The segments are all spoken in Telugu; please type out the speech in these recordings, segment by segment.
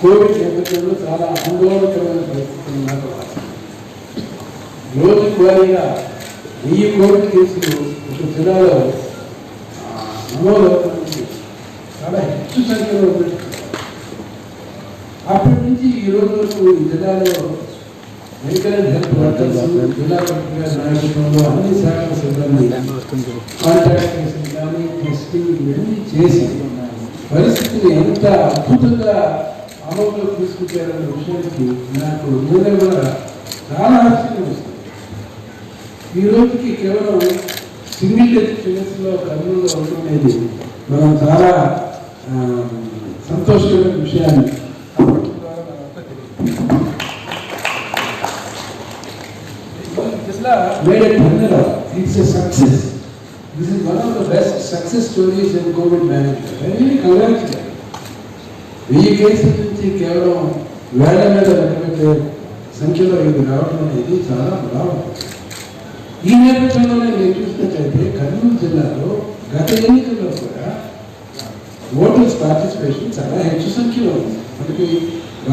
కోవిడ్ నేపథ్యంలో చాలా ఆందోళనకరమైన పరిస్థితులు నాకు రోజుకు వారీగా 1000 కోవిడ్ కేసులు ఒక జిల్లాలో నమోదవుతుంది. చాలా ಹೆಚ್ಚು సంఖ్యలో అప్పటి నుంచి ఈ రోజు వరకు ఈ జిల్లాలో మెడికల్ హెల్త్ వర్కర్స్, జిల్లా కలెక్టర్ నాయకత్వంలో అన్ని శాఖల సిబ్బంది కాంటాక్ట్ ట్రేసింగ్ కానీ టెస్టింగ్ ఇవన్నీ చేసి పరిస్థితిని ఎంత అద్భుతంగా అమలులో తీసుకొచ్చారనే విషయానికి నాకు ముందే కూడా చాలా ఆశ్చర్యం వస్తుంది. ఈ రోజుకి కేవలం సింగిల్ ఫిగర్స్లో కర్నూలులో ఉండేది మనం చాలా సంతోషకరమైన విషయాన్ని made a turnaround. It's a success. This is one of the best success stories in COVID management. I really congratulate. ఈ కేసుల నుంచి కేవలం వేల మీద లెక్కపెట్టే సంఖ్యలో ఇది రావడం అనేది చాలా బాగుంది. ఈ నేపథ్యంలోనే నేను చూసినట్లయితే కర్నూలు జిల్లాలో గత ఎన్నికల్లో కూడా ఓటర్స్ పార్టిసిపేషన్ చాలా ಹೆಚ್ಚು సంఖ్యలో ఉంది. మనకి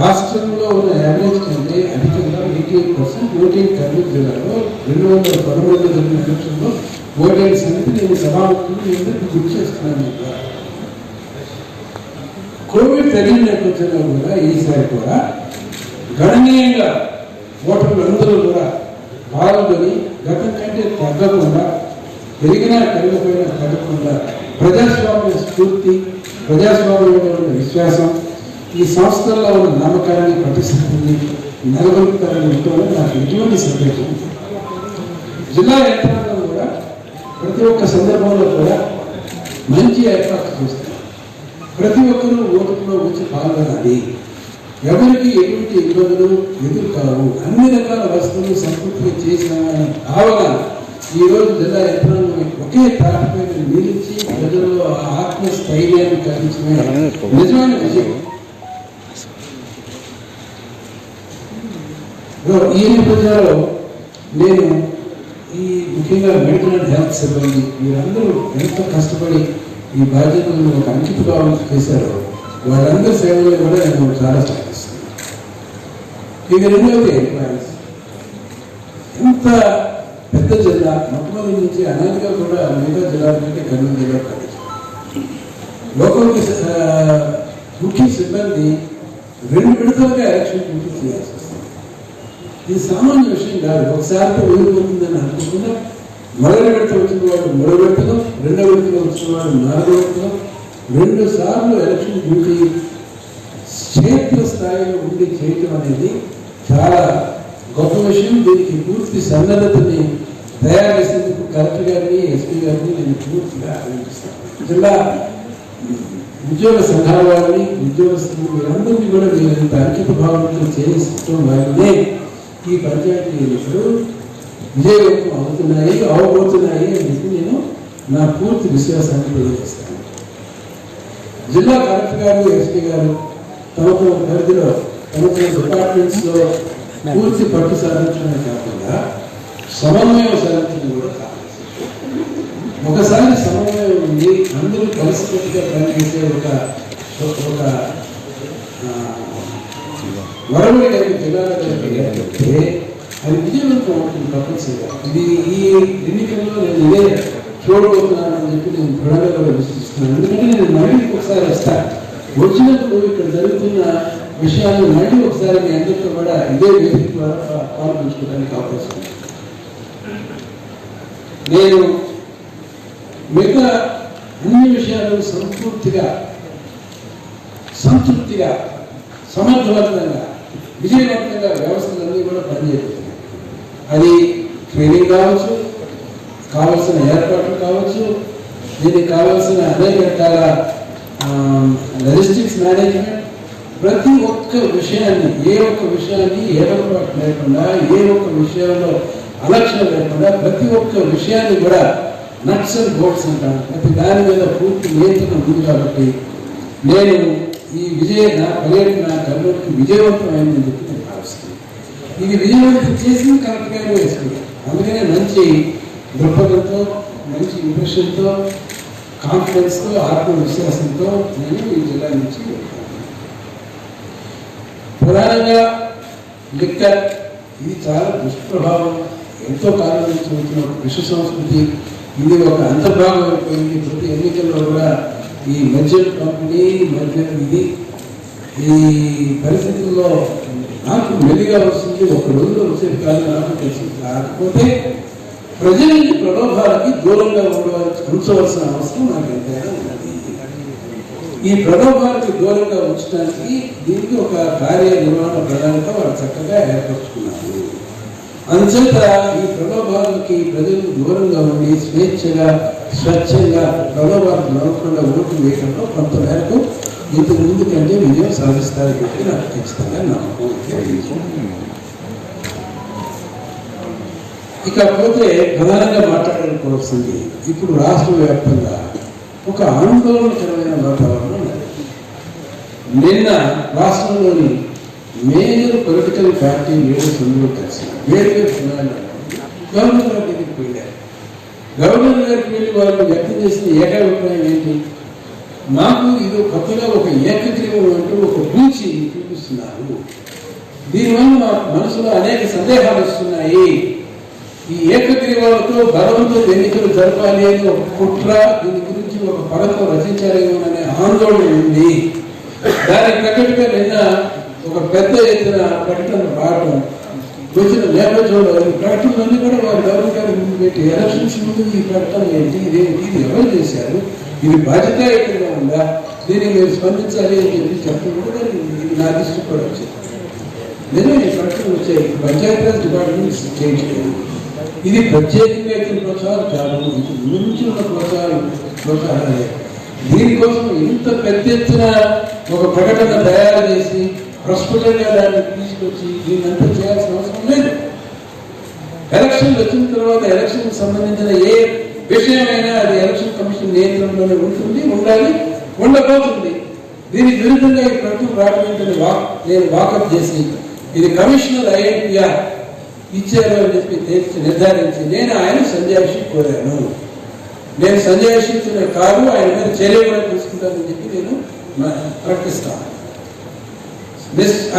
రాష్ట్రంలో ఉన్న యావరేజ్ కంటే అధికంగా 88% ఓటింగ్ కర్నూలు జిల్లాలో 213 జరిగిన ఎలక్షన్లో ఓటేడ్ సంగతి నేను సభాముఖంగా గుర్తు చేస్తున్నాను. కోవిడ్ తగిన నేపథ్యంలో కూడా ఈసారి కూడా గణనీయంగా ఓటర్లు అందరూ కూడా పాల్గొని గతం కంటే తగ్గకుండా పెరిగినా పెరగపోయినా తగ్గకుండా ప్రజాస్వామ్య స్ఫూర్తి, ప్రజాస్వామ్యంలో ఉన్న విశ్వాసం, ఈ సంస్థల్లో ఉన్న నమ్మకాన్ని పటిస్తాన్ని నెలకొల్పుతారని ఉండటంలో నాకు ఎటువంటి సందేహం. జిల్లా యంత్రాంగం కూడా ప్రతి ఒక్క సందర్భంలో కూడా మంచి ఏర్పాట్లు చేస్తారు. ప్రతి ఒక్కరూ ఓటులో వచ్చి పాల్గొనాలి, ఎవరికి ఎటువంటి ఇబ్బందులు ఎదురు కావు, అన్ని రకాల వస్తువులు సంపూర్తిగా చేసినామని అవగాహన ఈరోజు జిల్లా యంత్రాంగం ఒకే తాటిపై నిలిచి ప్రజల్లో ఆత్మస్థైర్యాన్ని కలిగించడమే నిజమైన విజయం. ఈ నేపథ్యంలో నేను ఈ ముఖ్యంగా మెడికల్ అండ్ హెల్త్ సిబ్బంది వీరందరూ ఎంతో కష్టపడి ఈ బాధ్యతలను ఒక అంకిత భావం చేశారు. వాళ్ళందరి సేవలు కూడా నేను చాలా సాధిస్తున్నాను. ఇక రెండవది ఎంప్లాయీస్. ఎంత పెద్ద జిల్లా, మొట్టమొదటి నుంచి అనాదిగా కూడా మిగతా జిల్లాల కంటే కర్నూలు జిల్లా లోకల్కి ముఖ్య సిబ్బంది 2 విడతలుగా ఎలక్షన్ డ్యూటీ చేయాల్సి వస్తుంది. ఇది సామాన్య విషయం కాదు. ఒకసారితో వదిలిపోతుందని అనుకోకుండా మొదటి విడత వచ్చిన వాడు 3వ విడతలో, 2వ విడతలో వచ్చిన వాడు 4వ విడతలో 2 సార్లు ఎలక్షన్ డ్యూటీ క్షేత్ర స్థాయిలో ఉండి చేయటం అనేది చాలా గొప్ప విషయం. దీనికి పూర్తి సన్నద్ధతని తయారు చేసేందుకు కలెక్టర్ గారిని, ఎస్పీ గారిని నేను పూర్తిగా అభినందిస్తాను. జిల్లా ఉద్యోగ సంఘాల వారిని, ఉద్యోగస్తులు వీరందరినీ కూడా నేను ఇంత అంకిత భావంతో చేయించడం వల్లనే ఈ పంచాయతీ ఎన్నికలు విజయవంతం అవుతున్నాయి, అవబోతున్నాయి అని చెప్పి నేను నా పూర్తి విశ్వాసాన్ని తెలియజేస్తాను. జిల్లా కలెక్టర్ గారు, ఎస్పీ గారు తమకు పరిధిలో తమకు డిపార్ట్మెంట్స్లో పూర్తి పట్టు సాధించడమే కాకుండా సమన్వయం సాధించడం కూడా కావాలి. ఒకసారి సమన్వయం ఉంది, అందరూ కలిసికట్టుగా పనిచేసే ఒక వరవడి కలిపి జిల్లాలో కలిపితే అది విజయవంతం అవుతుంది తప్పనిసరిగా. ఇది ఈ ఎన్నికల్లో నేను ఇదే చూడబోతున్నానని చెప్పి నేను దృఢంగా విశ్వసిస్తున్నాను. ఎందుకంటే నేను మళ్ళీ ఒకసారి వస్తాను, వచ్చినప్పుడు ఇక్కడ జరుగుతున్న విషయాన్ని మళ్ళీ ఒకసారి మీ అందరితో కూడా ఇదే వేదిక ద్వారా పాల్పంచుకోవడానికి అవకాశం ఉంది. నేను మిగతా అన్ని విషయాలు సంతృప్తిగా సమర్థవంతంగా విజయవంతంగా వ్యవస్థలన్నీ కూడా పనిచేస్తున్నాయి. అది ట్రైనింగ్ కావచ్చు, కావాల్సిన ఏర్పాట్లు కావచ్చు, దీనికి కావాల్సిన అనేక రకాల లాజిస్టిక్స్ మేనేజ్మెంట్, ప్రతి ఒక్క విషయాన్ని ఏ ఒక్క విషయాన్ని ఏర్పాటు లేకుండా, ఏ ఒక్క విషయంలో అలక్ష్యం లేకుండా ప్రతి ఒక్క విషయాన్ని కూడా నట్స్ అండ్ బోల్ట్స్ అంటాను, ప్రతి దాని మీద పూర్తి నియంత్రణ ఉంది. కాబట్టి నేను ఈ నా పర్యటన కర్నూలుకి విజయవంతమైందని చెప్పి నేను భావిస్తున్నాను. ఇది విజయవంతం చేసిన కరెక్ట్గా వేసుకున్నాను. అందుకనే మంచి దృక్పథంతో, మంచి ఇంప్రెషన్తో, కాన్ఫిడెన్స్తో, ఆత్మవిశ్వాసంతో నేను ఈ జిల్లా నుంచి వెళ్తాను. ప్రధానంగా లిక్కర్ ఇది చాలా దుష్ప్రభావం. ఎంతో కాలం నుంచి వచ్చిన ఒక విష సంస్కృతి. ఇది ఒక అంతర్భాగం అయిపోయింది. ప్రతి ఎన్నికల్లో కూడా ఈ మద్యం కంపెనీ మద్యం ఇది ఈ పరిస్థితుల్లో నాకు మెల్లిగా వస్తుంది. ఒక రోజులో వచ్చేది కాదు నాకు తెలిసింది. కాకపోతే ప్రజల్ని ప్రలోభాలకి దూరంగా ఉంచవలసిన అవసరం నాకు ఎంతైనా ఉన్నది. ఈ ప్రలోభాలకి దూరంగా ఉంచడానికి దీనికి ఒక కార్యనిర్వహణ ప్రణాళిక వాళ్ళు చక్కగా ఏర్పరచుకున్నారు. అందుచేత ఈ ప్రలోభాలకి ప్రజలు దూరంగా ఉండి స్వేచ్ఛగా స్వచ్ఛంగా ప్రలోభాలకు నడవకుండా ఓటు వేయడంలో కొంత మేరకు ఇంతకు ముందు కంటే విజయం సాధిస్తారని చెప్పి నాకు ఖచ్చితంగా నమ్మకం. ఇకపోతే ప్రధానంగా మాట్లాడుకోవాల్సింది ఇప్పుడు రాష్ట్ర వ్యాప్తంగా ఒక ఆందోళనకరమైన వాతావరణం ఉంది. నిన్న రాష్ట్రంలోని మేజర్ పొలిటికల్ పార్టీ లీడర్స్ అందరూ కలిసి వేరువేరు సమావేశాలు గవర్నర్ గారి దగ్గరికి వెళ్ళారు. గవర్నర్ గారికి వెళ్ళి వాళ్ళు వ్యక్తం చేసిన ఏకాభిప్రాయం ఏంటి? మాకు ఇది కొత్తగా ఒక ఏకగ్రీవం అంటూ ఒక పూచి చూపిస్తున్నారు. దీనివల్ల మా మనసులో అనేక సందేహాలు వస్తున్నాయి. ఈ ఏకగ్రీవాలతో బలవంతో ఎన్నికలు జరపాలి అని ఒక కుట్ర, దీని గురించి ఒక పథకం రచించారేమో అనే ఆందోళన ఉంది. దానికి తగ్గట్టుగా నిన్న ఒక పెద్ద ఎత్తున ప్రకటన రావడం వచ్చిన నేపథ్యంలో ఈ ప్రకటనలన్నీ కూడా వారి గవర్నర్ గారి ముందు పెట్టి ఎలక్షన్స్ ముందు ఈ ప్రకటన ఏంటి, ఇదేంటి, ఇది ఎవరు చేశారు, ఇది బాధ్యతాయుతంగా ఉందా, దీన్ని మీరు స్పందించాలి అని చెప్పి చెప్పడం కూడా ఇది నా దృష్టి కూడా వచ్చింది. నిన్న ఈ ప్రకటన వచ్చాయి. పంచాయతీరాజ్ డిపార్ట్మెంట్ చేయట్లేదు. ఇది ప్రత్యేకంగా ఇచ్చిన ప్రోత్సాహాలు కాదు, ఇది ముందు నుంచి ఉన్న ప్రోత్సాహాలే. దీనికోసం ఇంత పెద్ద ఎత్తున ఒక ప్రకటన తయారు చేసి ప్రస్ఫుటంగా దాన్ని తీసుకొచ్చి దీన్నంతా చేయాల్సిన అవసరం లేదు. ఎలక్షన్లు వచ్చిన తర్వాత ఎలక్షన్ సంబంధించిన ఏ విషయమైనా అది ఎలక్షన్ కమిషన్ నియంత్రణలోనే ఉంటుంది, ఉండాలి, ఉండబోతుంది. దీనికి విరుద్ధంగా ఈ ప్రకటన రావడానికి నేను వాకప్ చేసి ఇది కమిషనర్ ఐఎన్పిఆర్ ఇచ్చారు అని చెప్పి నిర్ధారించి నేను ఆయన సంజాయిషి కోరాను. నేను సంజాయిషి కాదు, ఆయన మీద చర్య కూడా తీసుకుంటానని చెప్పి నేను ప్రకటిస్తాను.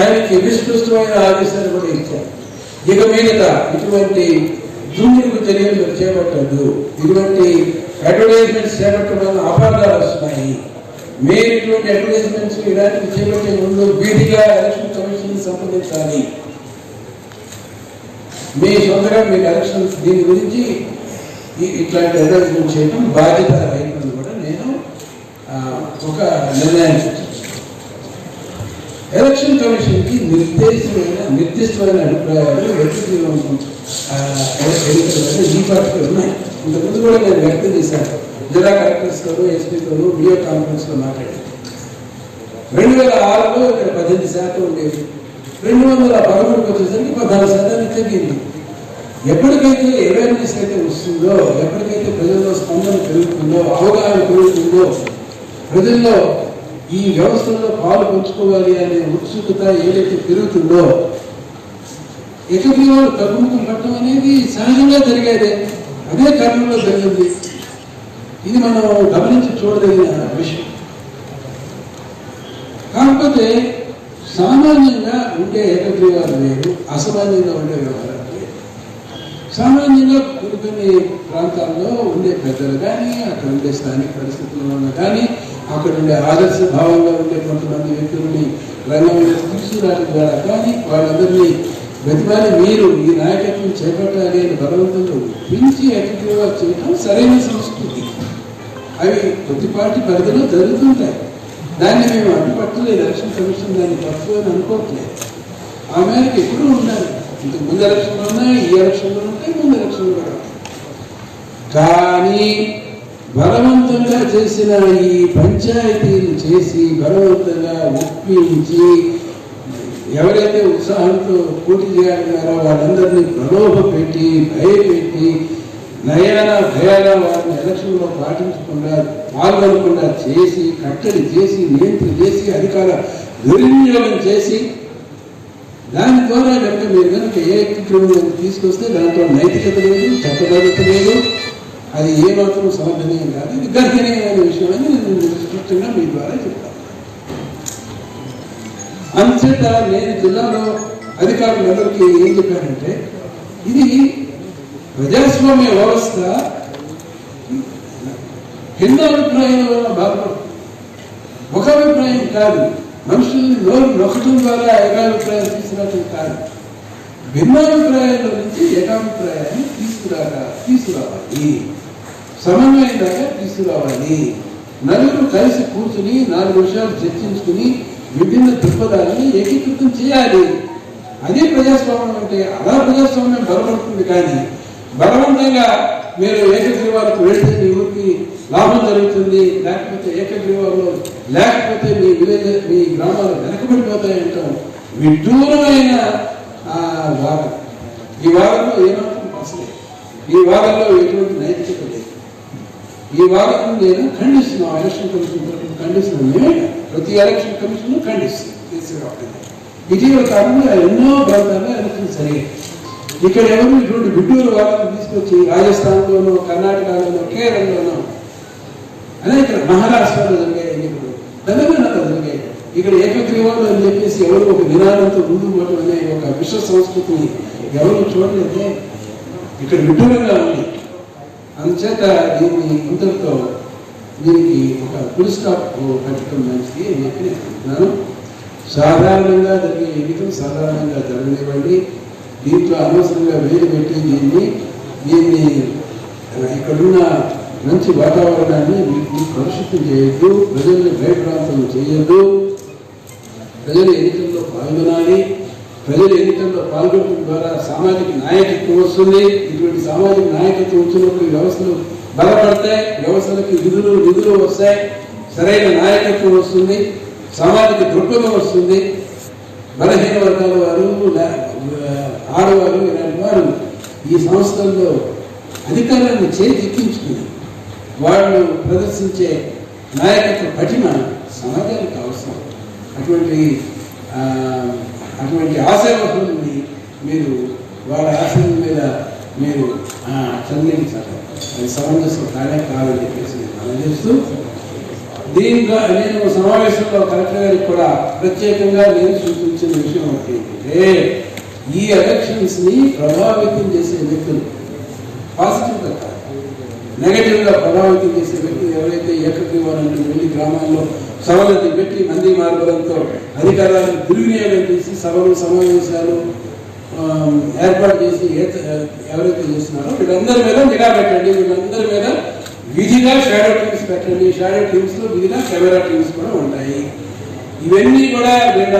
ఆయనకి విస్తృతమైన ఆదేశాలు కూడా ఇచ్చారు. ఇక మీదట ఇటువంటి దుమ్ములకు చర్యలు చేపట్టద్దు, ఇటువంటి అడ్వర్టైజ్మెంట్స్ చేపట్టడం వల్ల అపార్థాలు వస్తున్నాయి. మీరు ఇటువంటి అడ్వర్టైజ్మెంట్స్ ఇలాంటివి చేపట్టే ముందు వీధిగా ఎలక్షన్ కమిషన్ సంప్రదించాలి. మీ సొంతగా మీకు ఎలక్షన్స్ దీని గురించి ఇట్లాంటి అడ్వర్టైజ్మెంట్ చేయడం బాధ్యత రైతులు కూడా నేను ఒక నిర్ణయానికి వచ్చాను. ఎలక్షన్ కమిషన్కి నిర్దిష్టమైన అభిప్రాయాలు వ్యక్తిగత ఎన్నికలు ఈ పార్టీలో ఉన్నాయి. ఇంతకుముందు కూడా నేను వ్యక్తం చేశాను. జిల్లా కలెక్టర్స్తో ఎస్పీతోనూ వీడియో కాన్ఫరెన్స్లో మాట్లాడాను. 2006లో ఇక్కడ 18% ఉండేది. 2013కి వచ్చేసరికి 14% తగ్గింది. ఎప్పటికైతే అవేర్నెస్ అయితే వస్తుందో, ఎప్పటికైతే ప్రజల్లో స్పందన పెరుగుతుందో, అవగాహన పెరుగుతుందో, ప్రజల్లో ఈ వ్యవస్థలో పాలు పంచుకోవాలి అనే ఉత్సుకత ఏదైతే పెరుగుతుందో ఏకగ్రీవాలు తగ్గుముఖం పట్టడం అనేది సహజంగా జరిగేదే. అదే కారణంలో జరిగింది. ఇది మనం గమనించి చూడదగిన విషయం. కాకపోతే సామాన్యంగా ఉండే ఏకగ్రీవాలు వేరు, అసామాన్యంగా ఉండే వ్యవహారాలు వేరు. సామాన్యంగా కొన్ని ప్రాంతాల్లో ఉండే పెద్దలు కానీ, అక్కడ ఉండే స్థానిక పరిస్థితుల్లో కానీ, అక్కడ ఉండే ఆదర్శ భావంగా ఉండే కొంతమంది వ్యక్తులని రంగంలో తీసుకురావడం ద్వారా కానీ వాళ్ళందరినీ వెతిమాలి మీరు ఈ నాయకత్వం చేపట్టాలి అని బలవంతంగా ఒప్పించి ఏకగ్రీవాలు చేయడం సరైన సంస్కృతి. అవి కొద్దిపాటి పరిధిలో జరుగుతుంటాయి. దాన్ని మేము అడ్డుపట్టలేదు. ఎలక్షన్ కమిషన్ దాన్ని తప్పు అని అనుకోవట్లేదు. ఆ మేరకు ఎప్పుడూ ఉండాలి. ఇంతకు ముందు ఎలక్షన్లు ఉన్నాయి, ఈ ఎలక్షన్లు ఉంటాయి, ముందు ఎలక్షన్లు కూడా. కానీ బలవంతంగా చేసిన ఈ పంచాయతీలు చేసి బలవంతంగా ఒప్పించి ఎవరైతే ఉత్సాహంతో పోటీ చేయాలన్నారో వాళ్ళందరినీ ప్రలోభ పెట్టి భయపెట్టి నయాన భయాన వారిని ఎలక్షన్లో పాల్గొనకుండా చేసి కట్టడి చేసి నియంత్రణ చేసి అధికార దుర్వినియోగం చేసి దాని ద్వారా కనుక మీరు కనుక ఏ ఏకగ్రీవం తీసుకొస్తే దాంట్లో నైతికత లేదు, చట్టబద్ధత లేదు, అది ఏమాత్రం సమర్థనీయం కాదు. ఇది గర్హనీయమైన విషయం అని నేను స్పష్టంగా మీ ద్వారా చెప్తాను. అంతేత నేను జిల్లాలో అధికారులందరికీ ఏం చెప్పానంటే, ఇది ప్రజాస్వామ్య వ్యవస్థ భిన్నాభిప్రాయాల వల్ల బాధపడుతుంది, ఒక అభిప్రాయం కాదు. మనుషుల్ని నోరు నొక్కటం ద్వారా ఏకాభిప్రాయం తీసుకురావటం కాదు, భిన్నాభిప్రాయాల నుంచి ఏకాభిప్రాయాన్ని తీసుకురావాలి, సమన్వయం దాకా తీసుకురావాలి. నలుగురు కలిసి కూర్చుని 4 విషయాలు చర్చించుకుని విభిన్న దృక్పథాలని ఏకీకృతం చేయాలి. అదే ప్రజాస్వామ్యం అంటే. అలా ప్రజాస్వామ్యం బలపడుతుంది. కానీ బలవంతంగా మీరు ఏకగ్రీవాలకు వెళ్తే మీ ఊరికి లాభం జరుగుతుంది, లేకపోతే ఏకగ్రీవాలు లేకపోతే మీ మీ గ్రామాలు వెనకబడిపోతాయంటాం విడ్డూరమైన వాదన. ఈ వాదనలో ఏమాత్రం అసలు, ఈ వాదనలో ఎటువంటి నైతికత లేదు. ఈ వాదన నేను ఖండిస్తున్నాను. ఎలక్షన్ కమిషన్ తరఫున ఖండిస్తున్నాను. మేమే ప్రతి ఎలక్షన్ కమిషన్ ఖండిస్తాం. ఇటీవల కాలంలో ఎన్నో ప్రాంతాల్లో ఎలక్షన్ జరిగాయి. ఇక్కడ ఎవరు ఇటువంటి గుడ్డూరు వాదన తీసుకొచ్చి రాజస్థాన్లోనో, కర్ణాటకలోనో, కేరళలోనో, అనేక మహారాష్ట్రలో జరిగాయి ఎన్నికలు, తెలంగాణలో జరిగాయి. ఇక్కడ ఏకగ్రీవాలు అని చెప్పేసి ఎవరు ఒక నినాదంతో ముందు పోవటం అనే ఒక విశ్వ సంస్కృతిని ఎవరు చూడలేదే. ఇక్కడ విడ్డూరంగా ఉంది. అందుచేత దీన్ని ఇంతటితో దీనికి ఒక ఫుల్ స్టాప్ పెట్టడం మంచిది అని చెప్పి నేను అనుకుంటున్నాను. సాధారణంగా జరిగే ఎన్నికలు సాధారణంగా జరగనివ్వండి. దీంట్లో అనవసరంగా వేలు పెట్టి దీన్ని ఇక్కడున్న మంచి వాతావరణాన్ని వీటిని కలుషితం చేయొద్దు, ప్రజల్ని భయప్రాంతం చేయొద్దు. ప్రజలు ఎన్నికల్లో పాల్గొనాలి. ప్రజలు ఎన్నికల్లో పాల్గొనడం ద్వారా సామాజిక నాయకత్వం వస్తుంది. ఇటువంటి సామాజిక నాయకత్వం వచ్చినప్పుడు వ్యవస్థలు బలపడతాయి, వ్యవస్థలకి నిధులు వస్తాయి, సరైన నాయకత్వం వస్తుంది, సామాజిక దృక్పథం వస్తుంది. బలహీన వర్గాల వారు, ఆడవారు, ఇలాంటి వారు ఈ సంస్థల్లో అధికారాన్ని చేజిక్కించుకుని వాళ్ళు ప్రదర్శించే నాయకత్వ పటిమ సమాజానికి అవసరం. అటువంటి ఆశావహుల్ని మీరు వాళ్ళ ఆశల మీద మీరు చదివించాలి. అది సమంజసం కానే కాదని చెప్పేసి నేను అందజేస్తూ, దీంట్లో నేను సమావేశంలో కలెక్టర్ గారికి కూడా ప్రత్యేకంగా నేను సూచించిన విషయం ఏంటంటే, ఈ ఎలక్షన్స్ ని ప్రభావితం చేసే వ్యక్తులు, పాజిటివ్గా కాదు నెగటివ్గా ప్రభావితం చేసే వ్యక్తులు ఎవరైతే ఏకగ్రీవాలను వెళ్ళి గ్రామాల్లో సభలను పెట్టి మంది మార్పులతో అధికారాలను దుర్వినియోగం చేసి సభలు సమావేశాలు ఏర్పాటు చేసి ఎవరైతే చేస్తున్నారో వీళ్ళందరి మీద నిఘా పెట్టండి. వీళ్ళందరి మీద విధిగా షాడో టీమ్స్ పెట్టండి. షాడో టీమ్స్ లో విధిగా కెమెరా టీమ్స్ కూడా ఉంటాయి. ఇవన్నీ కూడా వీళ్ళ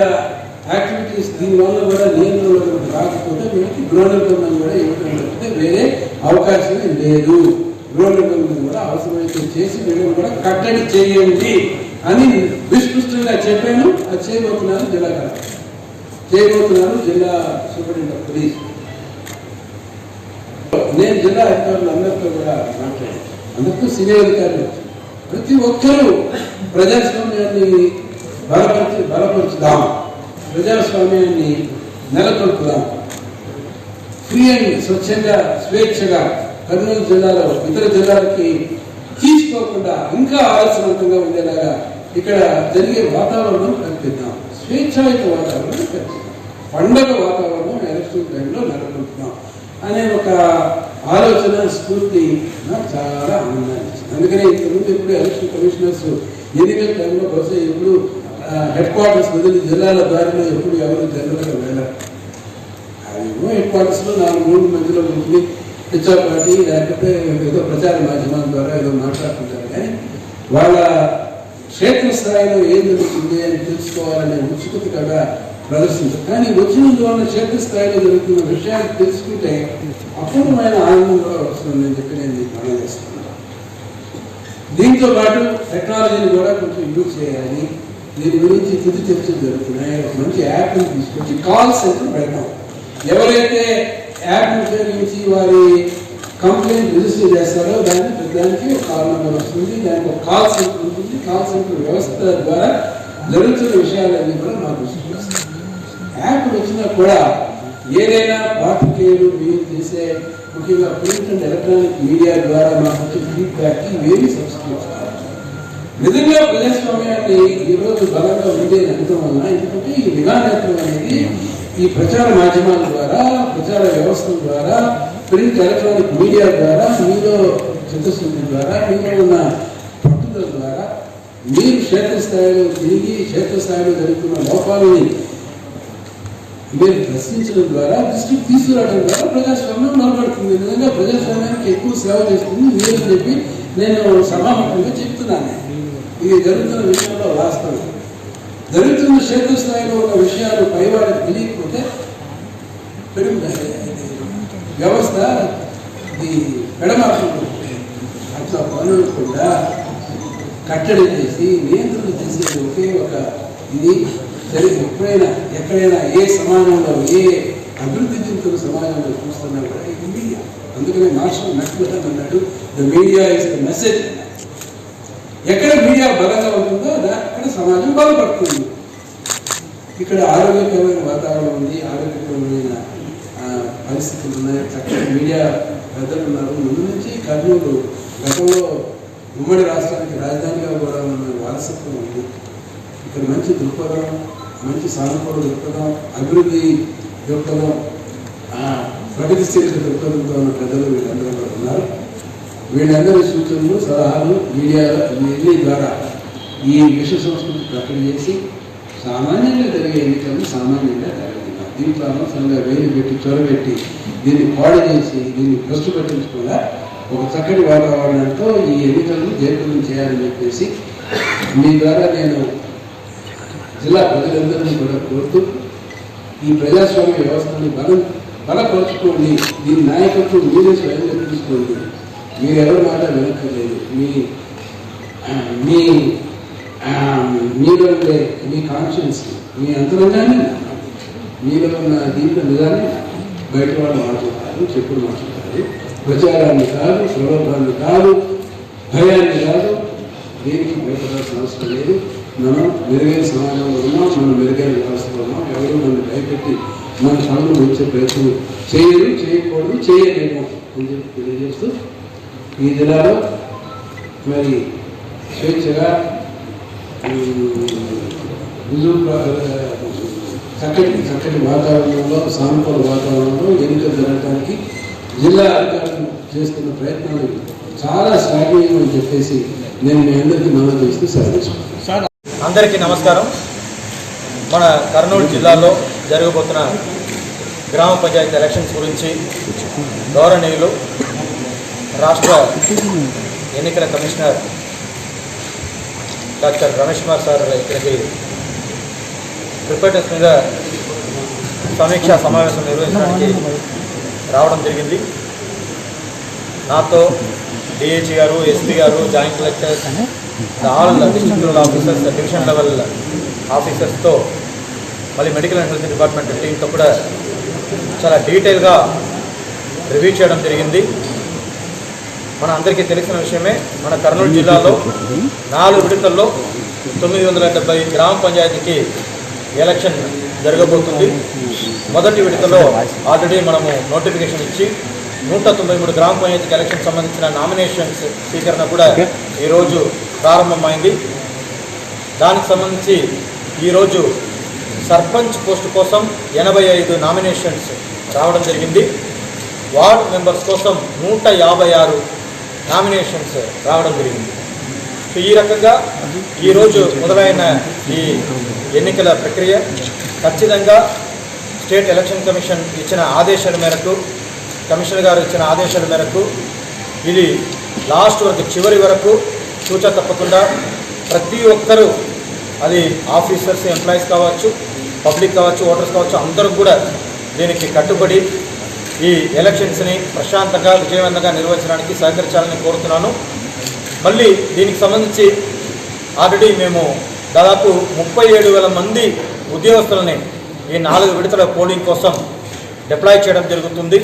యాక్టివిటీస్ దీనివల్ల కూడా నియంత్రణలోకి రాకపోతే వీళ్ళకి గృహనిర్బంధం కూడా ఇవ్వకపోతే వేరే అవకాశం లేదు. గృహనిర్బంధం కూడా అవసరమైతే చేసి వీళ్ళని కూడా కట్టడి చేయండి అని విస్పష్టంగా చెప్పాను. అది చేయబోతున్నారు జిల్లా కలెక్టర్, చేయబోతున్నారు జిల్లా సూపరింటెండెంట్ ఆఫ్ పోలీస్. నేను జిల్లా అధికారులు అందరితో కూడా మాట్లాడాను. అందరితో సీనియర్ అధికారులు ప్రతి ఒక్కరూ ప్రజాస్వామ్యాన్ని బలపరుచుదాం, ప్రజాస్వామ్యాన్ని నెలకొల్పుదాం. ఫ్రీ అండ్ స్వచ్ఛంగా స్వేచ్ఛగా కర్నూలు జిల్లాలో ఇతర జిల్లాలకి తీసుకోకుండా ఇంకా ఆలస్యవంతంగా ఉండేలాగా ఇక్కడ జరిగే వాతావరణం కల్పిద్దాం. స్వేచ్ఛాయుత వాతావరణం కల్పిద్దాం. పండగ వాతావరణం ఎలక్షన్ టైంలో నెలకొల్పుదాం అనే ఒక ఆలోచన స్ఫూర్తి నాకు చాలా ఆనందాన్ని ఇచ్చింది. అందుకనే ఇంతకుముందు ఎప్పుడు ఎలక్షన్ కమిషనర్స్ ఎన్నికల టైంలో బహుశా ఎప్పుడు హెడ్ క్వార్టర్స్ వదిలి జిల్లాల దారిలో ఎప్పుడు ఎవరు జనరల్గా వెళ్ళారు. అవేమో హెడ్ క్వార్టర్స్లో 4 మూడు మధ్యలో ఉంటుంది హెచ్ఆర్ పార్టీ, లేకపోతే ఏదో ప్రచార మాధ్యమాల ద్వారా ఏదో మాట్లాడుతుంటారు. కానీ వాళ్ళ క్షేత్రస్థాయిలో ఏం జరుగుతుంది అని తెలుసుకోవాలనే ఉత్సుకత కూడా ప్రదర్శించారు. కానీ వచ్చినందువల్ల క్షేత్రస్థాయిలో జరుగుతున్న విషయాలు తెలుసుకుంటే అపూర్వమైన ఆనందం కూడా వస్తుందని చెప్పి నేను మనం చేస్తున్నాను. దీంతో పాటు టెక్నాలజీని కూడా కొంచెం యూజ్ చేయాలి. దీని గురించి తుది చర్చలు జరుగుతున్నాయి. ఒక మంచి యాప్ని తీసుకొచ్చి కాల్ సెంటర్ పెడతాం. ఎవరైతే యాప్ని ఉపయోగించి వారి కంప్లైంట్ రిజిస్టర్ చేస్తారో దానికి ఒక కాల్ నెంబర్ వస్తుంది, దానికి ఒక కాల్ సెంటర్ ఉంటుంది. కాల్ సెంటర్ వ్యవస్థ ద్వారా జరుగుతున్న విషయాలన్నీ కూడా మాకు దృష్టికి వస్తాయి. యాప్ వచ్చినా కూడా ఏదైనా పాత్రికేయులు మీరు చేసే ముఖ్యంగా ప్రింట్ అండ్ ఎలక్ట్రానిక్ మీడియా ద్వారా మాకు వచ్చే ఫీడ్బ్యాక్కి వేరే సబ్స్క్రైబ్ కావాలి. నిజంగా ప్రజాస్వామ్యాన్ని ఈరోజు బలంగా ఉండే నమ్మకం వల్ల, ఎందుకంటే ఈ నిఘానేత్రం అనేది ఈ ప్రచార మాధ్యమాల ద్వారా, ప్రచార వ్యవస్థల ద్వారా, ప్రింట్ ఎలక్ట్రానిక్ మీడియా ద్వారా, మీలో చిత్తశుద్ధి ద్వారా, మీలో ఉన్న పట్టుదల ద్వారా మీరు క్షేత్రస్థాయిలో తిరిగి క్షేత్రస్థాయిలో జరుగుతున్న లోపాలని మీరు ప్రశ్నించడం ద్వారా, దృష్టికి తీసుకురావడం ద్వారా ప్రజాస్వామ్యం నిలబడుతుంది. నిజంగా ప్రజాస్వామ్యానికి ఎక్కువ సేవ చేస్తుంది మీరని చెప్పి నేను సభాముఖంగా చెప్తున్నాను. ఇది జరుగుతున్న విషయంలో వాస్తవం. జరుగుతున్న క్షేత్రస్థాయిలో ఉన్న విషయాలు పైవాడికి తెలియకపోతే వ్యవస్థ ఇది పెడమార్పులు అట్లా పనుకుండా కట్టడి చేసి నియంత్రణ చేసే ఒకే ఒక ఇది జరిగి ఎక్కడైనా ఏ సమాజంలో ఏ అభివృద్ధి చెందుతున్న సమాజంలో చూస్తున్నా కూడా ఇది మీడియా. అందుకనే మార్షల్ మెక్లెటన్ అన్నాడు, the media is the message. ఎక్కడ మీడియా బలంగా ఉంటుందో అక్కడ సమాజం బలపడుతుంది. ఇక్కడ ఆరోగ్యకరమైన వాతావరణం ఉంది, ఆరోగ్యకరమైన పరిస్థితులు ఉన్నాయి, చక్కటి మీడియా పెద్దలు ఉన్నారు. ముందు నుంచి కర్నూలు గతంలో ఉమ్మడి రాష్ట్రానికి రాజధానిగా కూడా ఉన్న వారసత్వం ఉంది. ఇక్కడ మంచి దృక్పథం, మంచి సానుకూల దృక్పథం, అభివృద్ధి దృక్పథం, ప్రగతిశీల దృక్పథంతో ఉన్న పెద్దలు వీళ్ళందరూ కూడా ఉన్నారు. వీళ్ళందరి సూచనలు, సలహాలు మీడియా ద్వారా ఈ విశ్వ సంస్కృతి ప్రకటన చేసి సామాన్యంగా జరిగే ఎన్నికలను సామాన్యంగా జరుగుతున్నారు. దీంట్లో అనవసరంగా వేలు పెట్టి చొరబెట్టి దీన్ని పాడు చేసి దీన్ని భ్రష్టు పట్టించుకోగా ఒక చక్కటి వాతావరణంతో ఈ ఎన్నికలను జయప్రదం చేయాలని చెప్పేసి మీ ద్వారా నేను జిల్లా ప్రజలందరినీ కూడా కోరుతూ ఈ ప్రజాస్వామ్య వ్యవస్థని బలపరుచుకోండి. దీని నాయకత్వం మీరే స్వయంగా తీసుకోండి. మీరెవరి మాట వెనక్కలేదు. మీలో ఉండే మీ కాన్షియన్స్, మీ అంతరంగాన్ని, మీలో ఉన్న దీంట్లో నిజాన్ని బయట వాళ్ళు మాట్లాడతారు, చెప్పుడు మాట్లాడతారు. ప్రచారాన్ని కాదు, ప్రలోభాన్ని కాదు, భయాన్ని కాదు, దేనికి భయపడాల్సిన అవసరం లేదు. మనం మెరుగైన సమాజంలో ఉన్నాం, మనం మెరుగైన వ్యవస్థలో ఉన్నాం. ఎవరు నన్ను భయపెట్టి మన పనులు వచ్చే ప్రయత్నం చేయకూడదు, చేయలేము అని చెప్పి తెలియజేస్తూ ఈ జిల్లాలో మరి స్వేచ్ఛగా చక్కటి వాతావరణంలో, సానుకూల వాతావరణంలో ఎన్నికలు జరగడానికి జిల్లా అధికారులు చేస్తున్న ప్రయత్నాలు చాలా శ్లాఘనీయం అని చెప్పేసి నేను మీ అందరికీ మనం చేస్తూ సెలవు. అందరికీ నమస్కారం. మన కర్నూలు జిల్లాలో జరగబోతున్న గ్రామ పంచాయతీ ఎలక్షన్స్ గురించి గౌరవనీయులు రాష్ట్ర ఎన్నికల commissioner doctor Ramesh Kumar sir ఇక్కడికి ప్రిపరేటర్స్ మీద సమీక్షా సమావేశం నిర్వహించడానికి రావడం జరిగింది. నాతో డిహెచ్ గారు, ఎస్పీ గారు, joint collectors, all district level officers, division level ఆఫీసర్స్తో, మళ్ళీ మెడికల్ అండ్ హెల్త్ డిపార్ట్మెంట్ టీంతో కూడా చాలా డీటెయిల్గా రివ్యూ చేయడం జరిగింది. మన అందరికీ తెలిసిన విషయమే, మన కర్నూలు జిల్లాలో 4 విడతల్లో 970 గ్రామ పంచాయతీకి ఎలక్షన్ జరగబోతుంది. మొదటి విడతలో ఆల్రెడీ మనము నోటిఫికేషన్ ఇచ్చి 193 గ్రామ పంచాయతీకి ఎలక్షన్ సంబంధించిన నామినేషన్స్ స్వీకరణ కూడా ఈరోజు ప్రారంభమైంది. దానికి సంబంధించి ఈరోజు సర్పంచ్ పోస్టు కోసం 85 నామినేషన్స్ రావడం జరిగింది. వార్డు మెంబర్స్ కోసం 156 నామినేషన్స్ రావడం జరిగింది. సో ఈ రకంగా ఈరోజు మొదలైన ఈ ఎన్నికల ప్రక్రియ ఖచ్చితంగా స్టేట్ ఎలక్షన్ కమిషన్ ఇచ్చిన ఆదేశాల మేరకు, కమిషనర్ గారు ఇచ్చిన ఆదేశాల మేరకు ఇది లాస్ట్ వరకు, చివరి వరకు సూచన తప్పకుండా ప్రతి ఒక్కరూ, అది ఆఫీసర్స్, ఎంప్లాయీస్ కావచ్చు, పబ్లిక్ కావచ్చు, ఓటర్స్ కావచ్చు, అందరూ కూడా దీనికి కట్టుబడి ఈ ఎలక్షన్స్ని ప్రశాంతంగా, విజయవంతంగా నిర్వహించడానికి సహకరించాలని కోరుతున్నాను. మళ్ళీ దీనికి సంబంధించి ఆల్రెడీ మేము దాదాపు 37,000 మంది ఉద్యోగస్తులని ఈ 4 విడతల పోలింగ్ కోసం డిప్లాయ్ చేయడం జరుగుతుంది.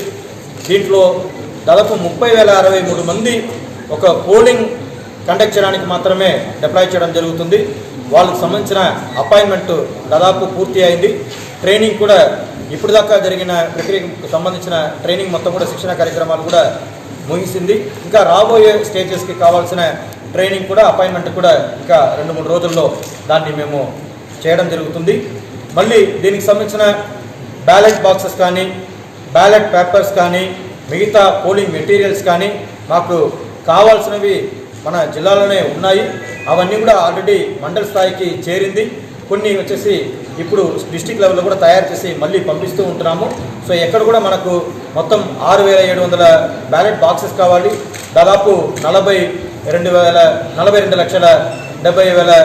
దీంట్లో దాదాపు 30,063 మంది ఒక పోలింగ్ కండక్ట్ చేయడానికి మాత్రమే డిప్లాయ్ చేయడం జరుగుతుంది. వాళ్ళకి సంబంధించిన అపాయింట్మెంట్ దాదాపు పూర్తి అయింది. ట్రైనింగ్ కూడా ఇప్పుడు దాకా జరిగిన ప్రక్రియకు సంబంధించిన ట్రైనింగ్ మొత్తం కూడా, శిక్షణ కార్యక్రమాలు కూడా ముగిసింది. ఇంకా రాబోయే స్టేజెస్కి కావాల్సిన ట్రైనింగ్ కూడా అపాయింట్మెంట్ కూడా ఇంకా 2-3 రోజుల్లో దాన్ని మేము చేయడం జరుగుతుంది. మళ్ళీ దీనికి సంబంధించిన బ్యాలెట్ బాక్సెస్ కానీ, బ్యాలెట్ పేపర్స్ కానీ, మిగతా పోలింగ్ మెటీరియల్స్ కానీ మాకు కావాల్సినవి మన జిల్లాలోనే ఉన్నాయి. అవన్నీ కూడా ఆల్రెడీ మండల స్థాయికి చేరింది. కొన్ని వచ్చేసి ఇప్పుడు డిస్ట్రిక్ట్ లెవెల్లో కూడా తయారు చేసి మళ్ళీ పంపిస్తూ ఉంటున్నాము. సో ఎక్కడ కూడా మనకు మొత్తం 6,700 బ్యాలెట్ బాక్సెస్ కావాలి. దాదాపు 42,70,000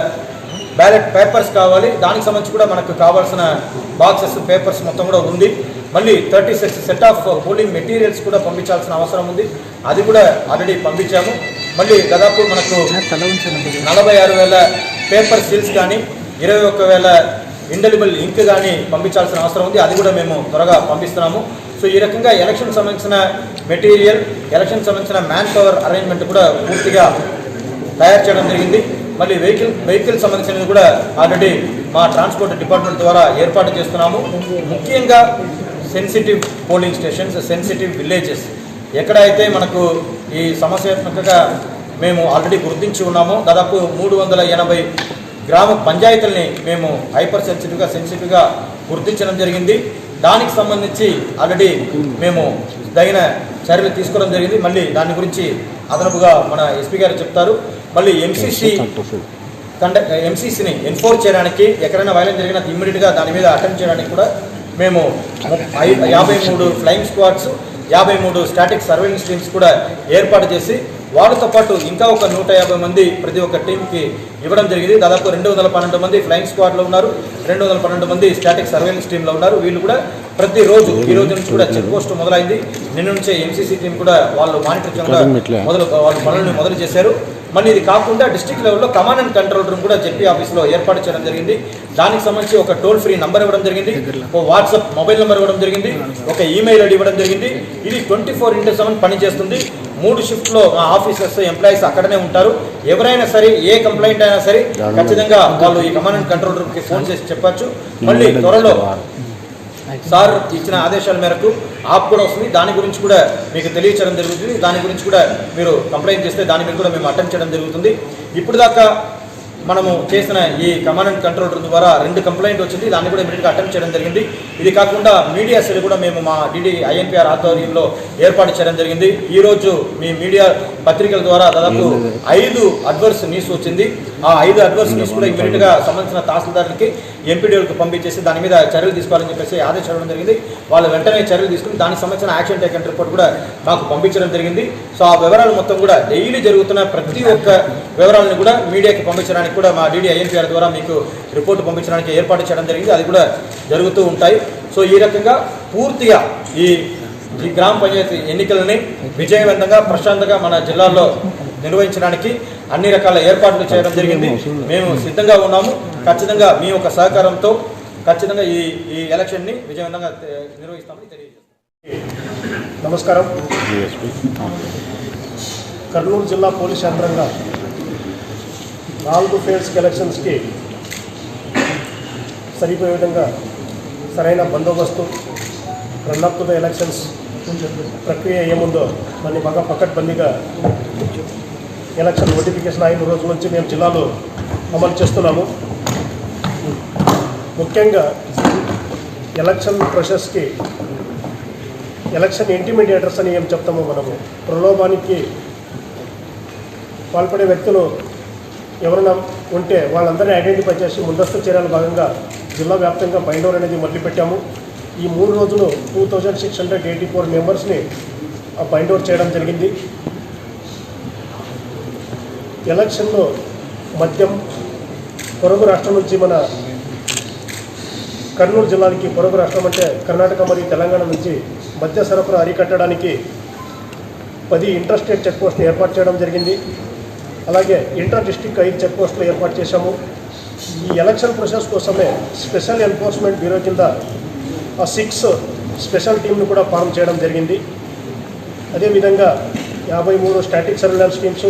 బ్యాలెట్ పేపర్స్ కావాలి. దానికి సంబంధించి కూడా మనకు కావాల్సిన బాక్సెస్, పేపర్స్ మొత్తం కూడా ఉంది. మళ్ళీ 36 సెట్ ఆఫ్ పోలింగ్ మెటీరియల్స్ కూడా పంపించాల్సిన అవసరం ఉంది. అది కూడా ఆల్రెడీ పంపించాము. మళ్ళీ దాదాపు మనకు 46,000 పేపర్ సీల్స్ కానీ, 21,000 ఇండెలిబుల్ ఇంక్ కానీ పంపించాల్సిన అవసరం ఉంది. అది కూడా మేము త్వరగా పంపిస్తున్నాము. సో ఈ రకంగా ఎలక్షన్ సంబంధించిన మెటీరియల్, ఎలక్షన్ సంబంధించిన మ్యాన్ పవర్ అరేంజ్మెంట్ కూడా పూర్తిగా తయారు చేయడం జరిగింది. మళ్ళీ వెహికల్ సంబంధించినది కూడా ఆల్రెడీ మా ట్రాన్స్పోర్ట్ డిపార్ట్మెంట్ ద్వారా ఏర్పాటు చేస్తున్నాము. ముఖ్యంగా sensitive polling stations, sensitive villages ఎక్కడైతే మనకు ఈ సమస్యాత్మకంగా మేము ఆల్రెడీ గుర్తించి ఉన్నామో దాదాపు 380 గ్రామ పంచాయతీలని మేము హైపర్ సెన్సిటివ్గా గుర్తించడం జరిగింది. దానికి సంబంధించి ఆల్రెడీ మేము తగిన చర్యలు తీసుకోవడం జరిగింది. మళ్ళీ దాని గురించి అదనపుగా మన ఎస్పీ గారు చెప్తారు. మళ్ళీ ఎంసీసీని ఎన్ఫోర్స్ చేయడానికి, ఎక్కడైనా వైలెన్స్ జరిగినా ఇమ్మీడియట్గా దాని మీద అటెండ్ చేయడానికి కూడా మేము 53 flying squads, 53 static surveillance teams కూడా ఏర్పాటు చేసి వాళ్ళతో పాటు ఇంకా ఒక 150 మంది ప్రతి ఒక్క టీంకి ఇవ్వడం జరిగింది. దాదాపు 212 మంది ఫ్లయింగ్ స్క్వాడ్లో ఉన్నారు, 212 మంది స్టాటిక్ సర్వేలెన్స్ టీంలో ఉన్నారు. వీళ్ళు కూడా ప్రతిరోజు, ఈ రోజు నుంచి కూడా చెక్ పోస్ట్ మొదలైంది. నిన్న నుంచే ఎంసీసీ టీం కూడా వాళ్ళు మానిటర్ వాళ్ళు పనులను మొదలు చేశారు. మళ్ళీ ఇది కాకుండా డిస్ట్రిక్ట్ లెవెల్లో కమాండ్ అండ్ కంట్రోల్ రూమ్ కూడా జెడ్పీ ఆఫీస్లో ఏర్పాటు చేయడం జరిగింది. దానికి సంబంధించి ఒక టోల్ ఫ్రీ నంబర్ ఇవ్వడం జరిగింది, ఒక వాట్సాప్ మొబైల్ నెంబర్ ఇవ్వడం జరిగింది, ఒక ఈమెయిల్ ఐడి ఇవ్వడం జరిగింది. ఇది 24/7 పనిచేస్తుంది. 3 షిఫ్ట్లో మా ఆఫీసర్స్, ఎంప్లాయీస్ అక్కడనే ఉంటారు. ఎవరైనా సరే, ఏ కంప్లైంట్ అయినా సరే ఖచ్చితంగా వాళ్ళు ఈ కమాండ్ అండ్ కంట్రోల్ రూమ్కి ఫోన్ చేసి చెప్పచ్చు. మళ్ళీ త్వరలో సార్ ఇచ్చిన ఆదేశాల మేరకు ఆప్ కూడా వస్తుంది. దాని గురించి కూడా మీకు తెలియచేయడం జరుగుతుంది. దాని గురించి కూడా మీరు కంప్లైంట్ చేస్తే దాని మీద కూడా మేము అటెండ్ చేయడం జరుగుతుంది. ఇప్పుడు దాకా మనము చేసిన ఈ కమాండ్ అండ్ కంట్రోల్ రూమ్ ద్వారా 2 కంప్లైంట్ వచ్చింది. దాన్ని కూడా ఇమీడియట్గా అటెంప్ట్ చేయడం జరిగింది. ఇది కాకుండా మీడియా సెల్ కూడా మేము మా డిడి ఐఎన్పిఆర్ ఆధ్వర్యంలో ఏర్పాటు చేయడం జరిగింది. ఈరోజు మీ మీడియా పత్రికల ద్వారా దాదాపు 5 అడ్వర్స్ న్యూస్ వచ్చింది. ఆ 5 అడ్వర్స్ న్యూస్ కూడా ఇమీడియట్గా సంబంధించిన తహసీల్దార్లకి, ఎంపీడీలకు పంపించేసి దాని మీద చర్యలు తీసుకోవాలని చెప్పేసి ఆదేశించడం జరిగింది. వాళ్ళు వెంటనే చర్యలు తీసుకుని దానికి సంబంధించిన యాక్షన్ టేకన్ రిపోర్ట్ కూడా మాకు పంపించడం జరిగింది. సో ఆ వివరాలు మొత్తం కూడా డైలీ జరుగుతున్న ప్రతి ఒక్క వివరాలను కూడా మీడియాకి పంపించడానికి కూడా మా డిడి ఐఎన్పిఆర్ ద్వారా మీకు రిపోర్టు పంపించడానికి ఏర్పాటు చేయడం జరిగింది. అది కూడా జరుగుతూ ఉంటాయి. సో ఈ రకంగా పూర్తిగా ఈ గ్రామ పంచాయతీ ఎన్నికలని విజయవంతంగా, ప్రశాంతంగా మన జిల్లాలో నిర్వహించడానికి అన్ని రకాల ఏర్పాట్లు చేయడం జరిగింది. మేము సిద్ధంగా ఉన్నాము. ఖచ్చితంగా మీ యొక్క సహకారంతో ఖచ్చితంగా ఈ ఎలక్షన్ని విజయవంతంగా నిర్వహిస్తామని తెలియజేస్తాం. నమస్కారం. కర్నూలు జిల్లా పోలీస్ యంత్రంగా 4 ఫేజ్ ఎలక్షన్స్కి సరిపోయే విధంగా సరైన బందోబస్తు, రన్-అప్ టు ద ఎలక్షన్స్ ప్రక్రియ ఏముందో దాన్ని బాగా పకడ్బందీగా ఎలక్షన్ నోటిఫికేషన్ 5 రోజుల నుంచి మేము జిల్లాలో అమలు చేస్తున్నాము. ముఖ్యంగా ఎలక్షన్ ప్రాసెస్కి ఎలక్షన్ ఇంటిమిడియేటర్స్ అని ఏం చెప్తామో మనము, ప్రలోభానికి పాల్పడే వ్యక్తులు ఎవరైనా ఉంటే వాళ్ళందరినీ ఐడెంటిఫై చేసి ముందస్తు చర్యల భాగంగా జిల్లా వ్యాప్తంగా బైండోర్ అనేది మొదలుపెట్టాము. ఈ 3 రోజులు 2684 మెంబర్స్ని బైండోర్ చేయడం జరిగింది. ఎలక్షన్లో మద్యం పొరుగు రాష్ట్రం నుంచి మన కర్నూలు జిల్లాకి, పొరుగు రాష్ట్రం అంటే కర్ణాటక మరియు తెలంగాణ నుంచి మద్య సరఫరా అరికట్టడానికి 10 ఇంటర్ స్టేట్ చెక్ పోస్టులు ఏర్పాటు చేయడం జరిగింది. అలాగే ఇంటర్ డిస్ట్రిక్ట్ 5 చెక్ పోస్టులు ఏర్పాటు చేశాము. ఈ ఎలక్షన్ ప్రాసెస్ కోసమే స్పెషల్ ఎన్ఫోర్స్మెంట్ బ్యూరో కింద 6 స్పెషల్ టీంను కూడా ఫామ్ చేయడం జరిగింది. అదేవిధంగా 53 static surveillance teams,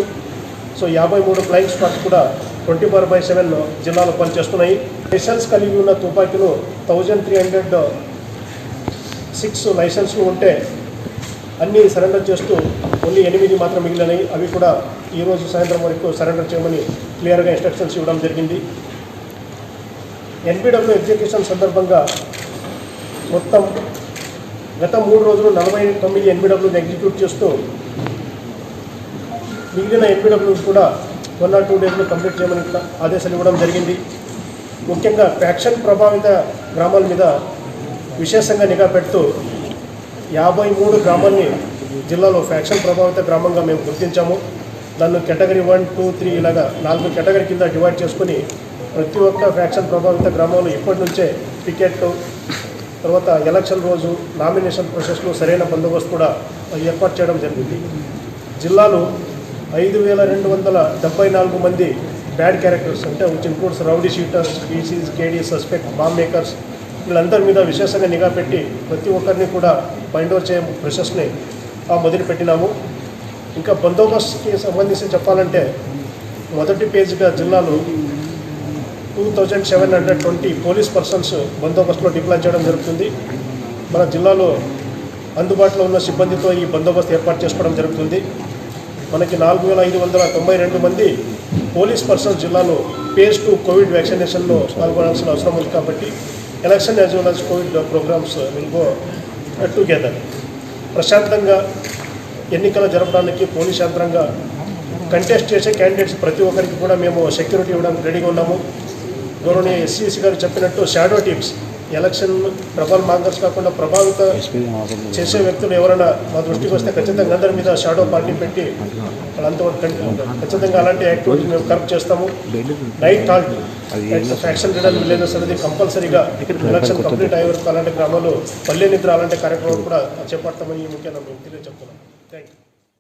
so 53 flying squads కూడా 24/7 జిల్లాలో పనిచేస్తున్నాయి. లైసెన్స్ కలిగి ఉన్న తుపాకీలు 1306 లైసెన్స్లు ఉంటే అన్నీ సరెండర్ చేస్తూ ఓన్లీ 8 మాత్రం మిగిలినాయి. అవి కూడా ఈరోజు సాయంత్రం వరకు సరెండర్ చేయమని క్లియర్గా ఇన్స్ట్రక్షన్స్ ఇవ్వడం జరిగింది. ఎన్బిడబ్ల్యూ ఎగ్జిక్యూషన్ సందర్భంగా మొత్తం గత 3 రోజులు 49 ఎన్బిడబ్ల్యూని ఎగ్జిక్యూట్ చేస్తూ మిగిలిన ఎన్బిడబ్ల్యూస్ కూడా 1 or 2 డేస్లో కంప్లీట్ చేయమని ఆదేశాలు ఇవ్వడం జరిగింది. ముఖ్యంగా ఫ్యాక్షన్ ప్రభావిత గ్రామాల మీద విశేషంగా నిఘా పెడుతూ 53 గ్రామాల్ని జిల్లాలో ఫ్యాక్షన్ ప్రభావిత గ్రామంగా మేము గుర్తించాము. దాన్ని కేటగిరీ 1, 2, 3 ఇలాగా 4 కేటగిరీ కింద డివైడ్ చేసుకుని ప్రతి ఒక్క ఫ్యాక్షన్ ప్రభావిత గ్రామంలో ఇప్పటి నుంచే పికెట్, తర్వాత ఎలక్షన్ రోజు నామినేషన్ ప్రాసెస్లో సరైన బందోబస్తు కూడా ఏర్పాటు చేయడం జరిగింది. జిల్లాలో 5274 మంది బ్యాడ్ క్యారెక్టర్స్ అంటే which includes rowdy sheeters, PCs, KD, suspect, bomb makers వీళ్ళందరి మీద విశేషంగా నిఘా పెట్టి ప్రతి ఒక్కరిని కూడా బైండ్ ఓవర్ చేయ ప్రాసెస్ని మొదలుపెట్టినాము. ఇంకా బందోబస్తుకి సంబంధించి చెప్పాలంటే మొదటి పేజీగా జిల్లాలో 2720 పోలీస్ పర్సన్స్ బందోబస్తులో డిప్లాయ్ చేయడం జరుగుతుంది. మన జిల్లాలో అందుబాటులో ఉన్న సిబ్బందితో ఈ బందోబస్తు ఏర్పాటు చేసుకోవడం జరుగుతుంది. మనకి 4592 మంది పోలీస్ పర్సన్స్ జిల్లాలో phase 2 కోవిడ్ వ్యాక్సినేషన్లో పాల్గొనాల్సిన అవసరం ఉంది. కాబట్టి election as well as Covid programs will go together. ప్రశాంతంగా ఎన్నికలు జరపడానికి పోలీస్ యంత్రంగా కంటెస్ట్ చేసే క్యాండిడేట్స్ ప్రతి ఒక్కరికి కూడా మేము సెక్యూరిటీ ఇవ్వడానికి రెడీగా ఉన్నాము. గౌరవనీయ ఎస్సీసీ గారు చెప్పినట్టు shadow teams election Prabal mongers కాకుండా ప్రభావిత చేసే వ్యక్తులు ఎవరైనా మా దృష్టికి వస్తే ఖచ్చితంగా అందరి మీద షాడో పార్టీ పెట్టి వాళ్ళంతా ఖచ్చితంగా అలాంటి యాక్టివిటీస్ మేము కరెక్ట్ చేస్తాము. Night halt faction leader villages అనేది కంపల్సరీగా ఎలక్షన్ కంప్లీట్ అయ్యే వరకు అలాంటి గ్రామాలు పల్లె నిద్ర అలాంటి కార్యక్రమాలు కూడా చేపడతామని ముఖ్యంగా మేము తెలియజెప్తున్నాం. Thank you.